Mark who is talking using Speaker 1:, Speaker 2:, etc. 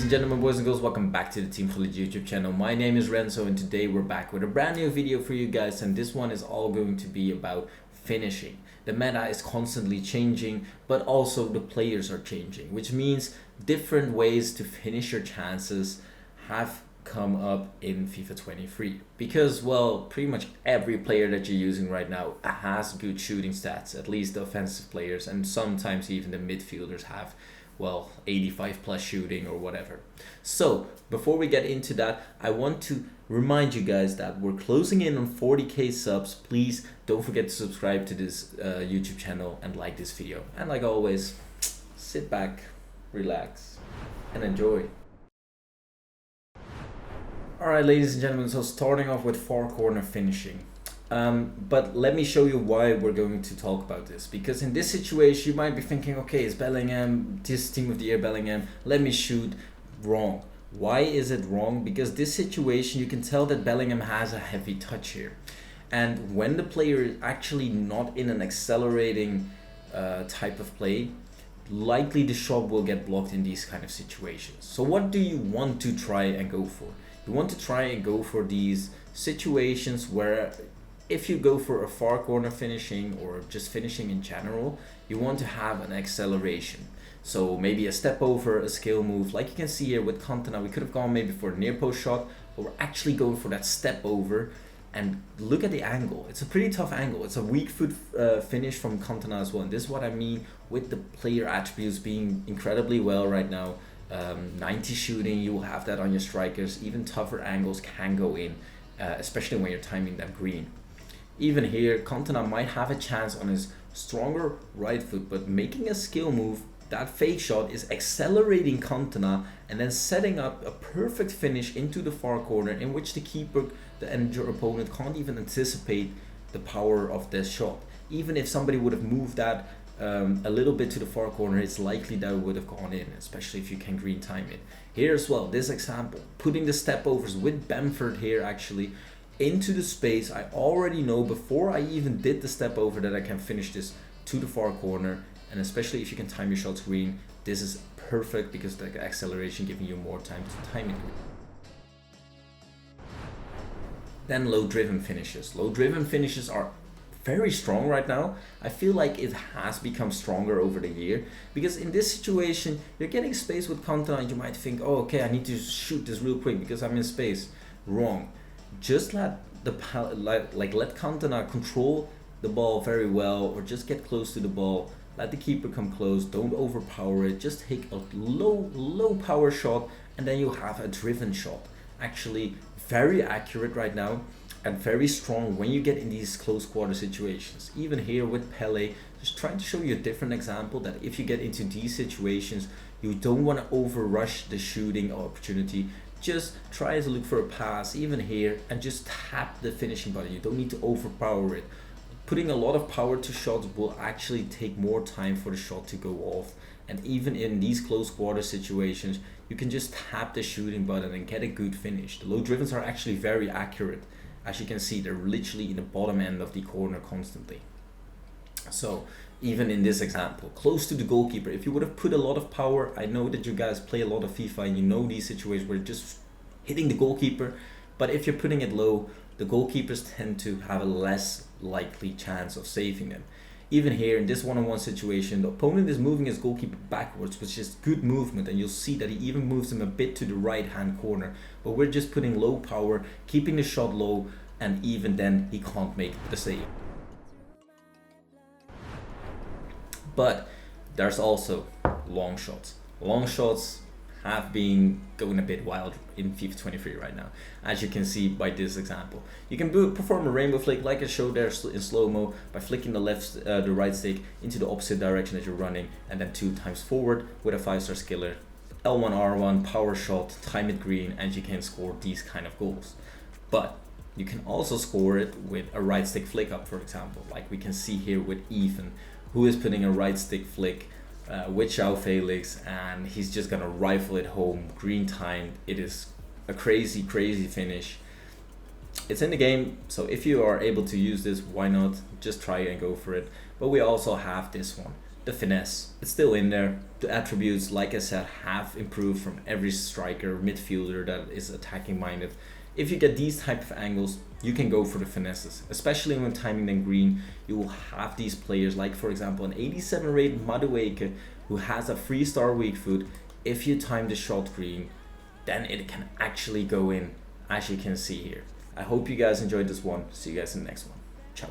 Speaker 1: and gentlemen, boys and girls, welcome back to the Team Gullit YouTube channel. My name is Renzo and today we're back with a brand new video for you guys, and this one is all going to be about finishing. The meta is constantly changing, but also the players are changing, which means different ways to finish your chances have come up in FIFA 23 because, well, pretty much every player that you're using right now has good shooting stats, at least the offensive players, and sometimes even the midfielders have, well, 85 plus shooting or whatever. So before we get into that, I want to remind you guys that we're closing in on 40k subs. Please don't forget to subscribe to this YouTube channel and like this video, and like always, sit back, relax and enjoy. Alright, ladies and gentlemen, so starting off with far corner finishing. But let me show you why we're going to talk about this, because in this situation you might be thinking, okay, it's Bellingham, this team of the year Bellingham, let me shoot. Wrong. Why is it wrong? Because this situation, you can tell that Bellingham has a heavy touch here, and when the player is actually not in an accelerating type of play, likely the shot will get blocked in these kind of situations. So what do you want to try and go for? You want to try and go for these situations where if you go for a far corner finishing or just finishing in general, you want to have an acceleration. So maybe a step over, a skill move, like you can see here with Cantona. We could have gone maybe for a near post shot, but we're actually going for that step over. And look at the angle. It's a pretty tough angle. It's a weak foot finish from Cantona as well. And this is what I mean with the player attributes being incredibly well right now. 90 shooting, you will have that on your strikers. Even tougher angles can go in, especially when you're timing that green. Even here, Cantona might have a chance on his stronger right foot, but making a skill move, that fake shot is accelerating Cantona and then setting up a perfect finish into the far corner, in which the keeper and your opponent can't even anticipate the power of this shot. Even if somebody would have moved that a little bit to the far corner, it's likely that it would have gone in, especially if you can green time it. Here as well, this example, putting the step overs with Bamford here actually into the space. I already know before I even did the step over that I can finish this to the far corner, and especially if you can time your shots green, this is perfect because the acceleration giving you more time to time it. Then low driven finishes. Low driven finishes are very strong right now. I feel like it has become stronger over the year, because in this situation you're getting space with Cantona and you might think, oh, okay, I need to shoot this real quick because I'm in space. Wrong. Just let let Cantona control the ball very well, or just get close to the ball, let the keeper come close, don't overpower it, just take a low power shot, and then you have a driven shot. Actually very accurate right now and very strong when you get in these close quarter situations. Even here with Pele, just trying to show you a different example, that if you get into these situations, you don't want to over rush the shooting opportunity. Just try to look for a pass, even here, and just tap the finishing button. You don't need to overpower it. Putting a lot of power to shots will actually take more time for the shot to go off. And even in these close quarter situations, you can just tap the shooting button and get a good finish. The low drivens are actually very accurate. As you can see, they're literally in the bottom end of the corner constantly. So even in this example, close to the goalkeeper, if you would have put a lot of power, I know that you guys play a lot of FIFA and you know these situations where you're just hitting the goalkeeper, but if you're putting it low, the goalkeepers tend to have a less likely chance of saving them. Even here in this one-on-one situation, the opponent is moving his goalkeeper backwards, which is good movement, and you'll see that he even moves him a bit to the right hand corner, but we're just putting low power, keeping the shot low, and even then he can't make the save. But there's also long shots. Long shots have been going a bit wild in FIFA 23 right now, as you can see by this example. You can perform a rainbow flick like I showed there in slow-mo by flicking the right stick into the opposite direction that you're running, and then 2 times forward with a 5-star skiller, L1 R1 power shot, time it green, and you can score these kind of goals. But you can also score it with a right stick flick up, for example, like we can see here with Ethan, who is putting a right stick flick with João Felix, and he's just gonna rifle it home, green timed. It is a crazy finish. It's in the game, so if you are able to use this, why not just try and go for it. But we also have this one, the finesse, it's still in there. The attributes, like I said, have improved from every striker, midfielder that is attacking minded. If you get these type of angles, you can go for the finesses, especially when timing them green. You will have these players like, for example, an 87 rate Madueke who has a 3-star weak foot. If you time the shot green, then it can actually go in, as you can see here. I hope you guys enjoyed this one. See you guys in the next one. Ciao.